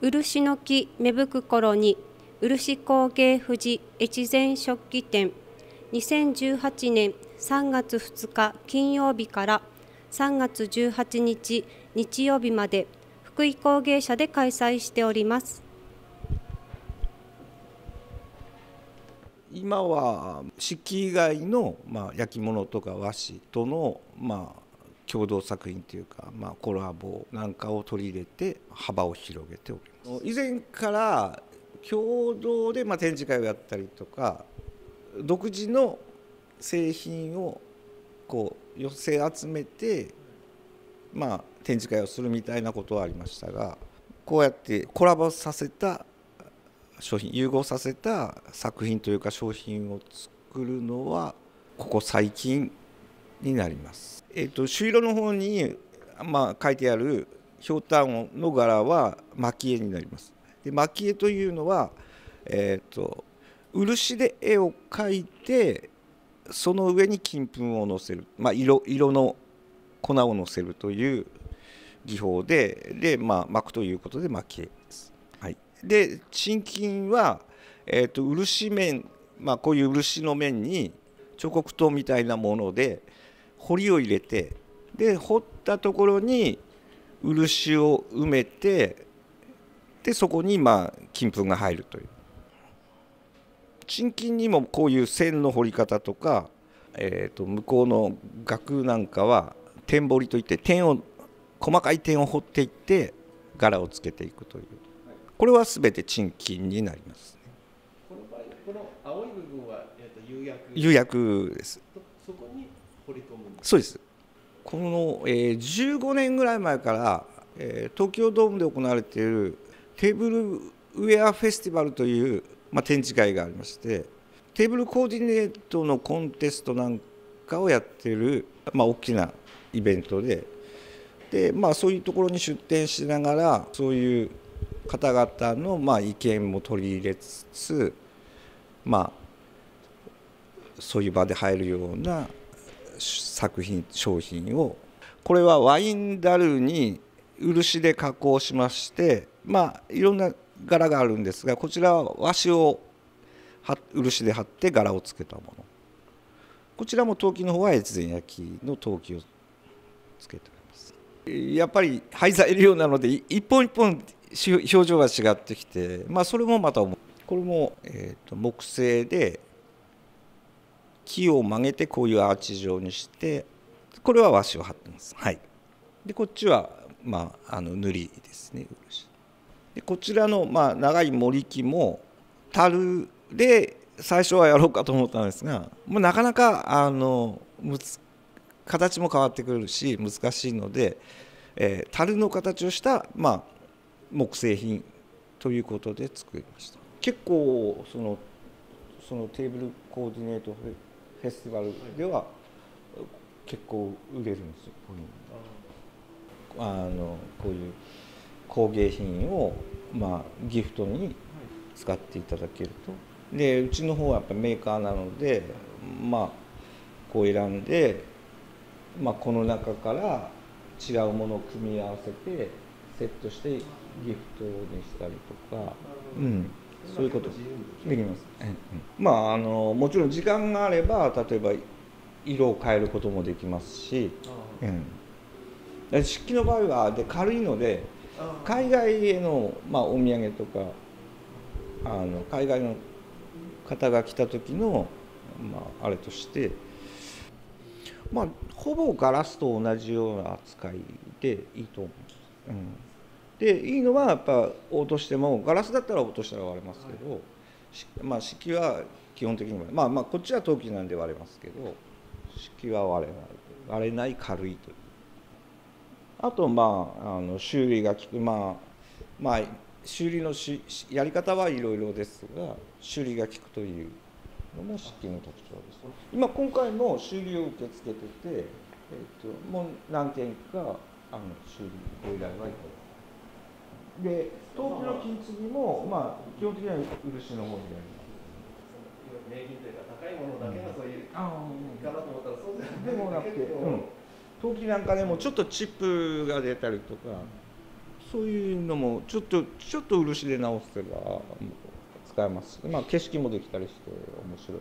漆の木芽吹く頃に漆工芸富士越前食器店、2018年3月2日金曜日から3月18日日曜日まで福井工芸社で開催しております。今は漆器以外の、焼き物とか和紙との、共同作品というか、コラボなんかを取り入れて幅を広げております。以前から共同で展示会をやったりとか、独自の製品を寄せ集めて、展示会をするみたいなことはありましたが、こうやってコラボさせた商品、融合させた作品というか商品を作るのはここ最近になります。朱色の方に書いてあるひょうたんの柄は蒔絵になります。で蒔絵というのは、漆で絵を描いてその上に金粉をのせる、色の粉をのせるという技法で蒔くということで蒔絵です。で沈金は、漆面、こういう漆の面に彫刻刀みたいなもので彫りを入れて、で彫ったところに漆を埋めて、でそこに金粉が入るという。沈金にもこういう線の彫り方とか、向こうの額なんかは点彫りといって細かい点を彫っていって柄をつけていくという。これはすべて沈金になりますね。この青い部分は、釉薬です。そこに彫り込むんですか？そうです。この、15年ぐらい前から、東京ドームで行われているテーブルウェアフェスティバルという、展示会がありまして、テーブルコーディネートのコンテストなんかをやっている、大きなイベントで、そういうところに出展しながらそういう方々の意見も取り入れつつ、そういう場で入るような作品商品を、これはワインダルに漆で加工しまして、いろんな柄があるんですが、こちらは和紙を漆で貼って柄をつけたもの。こちらも陶器の方は越前焼の陶器をつけております。やっぱり廃材料なので一本一本表情が違ってきて、それもまたこれも、木製で木を曲げてこういうアーチ状にして、これは和紙を貼ってます。でこっちは、塗りですね。でこちらの、長い盛り木も樽で最初はやろうかと思ったんですが、なかなか形も変わってくるし難しいので、樽の形をした、木製品ということで作りました。結構そのテーブルコーディネートフェスティバルでは結構売れるんですよ。こういう工芸品を、ギフトに使っていただけると。でうちの方はやっぱメーカーなので、こう選んで、この中から違うものを組み合わせてセットしてギフトにしたりとか、そういうことできます。もちろん時間があれば例えば色を変えることもできますし、漆器の場合は軽いので海外への、お土産とか海外の方が来た時の、あれとして、ほぼガラスと同じような扱いでいいと思います。でいいのはやっぱ落としても、ガラスだったら落としたら割れますけど、漆器は基本的にはこっちは陶器なんで割れますけど、漆器は割れない軽いという。あと修理が効く、修理のやり方はいろいろですが、修理が効くというのも漆器の特徴です。今回も修理を受け付けてて、もう何件か修理ご依頼はいただいて。で陶器の金継ぎも、基本的には漆の方にやります。名品というか高いものだけがそういうかなと思ったら、そうじゃなくて、陶器なんかでもちょっとチップが出たりとかそういうのもちょっと漆で直せば使えますし、景色もできたりして面白い。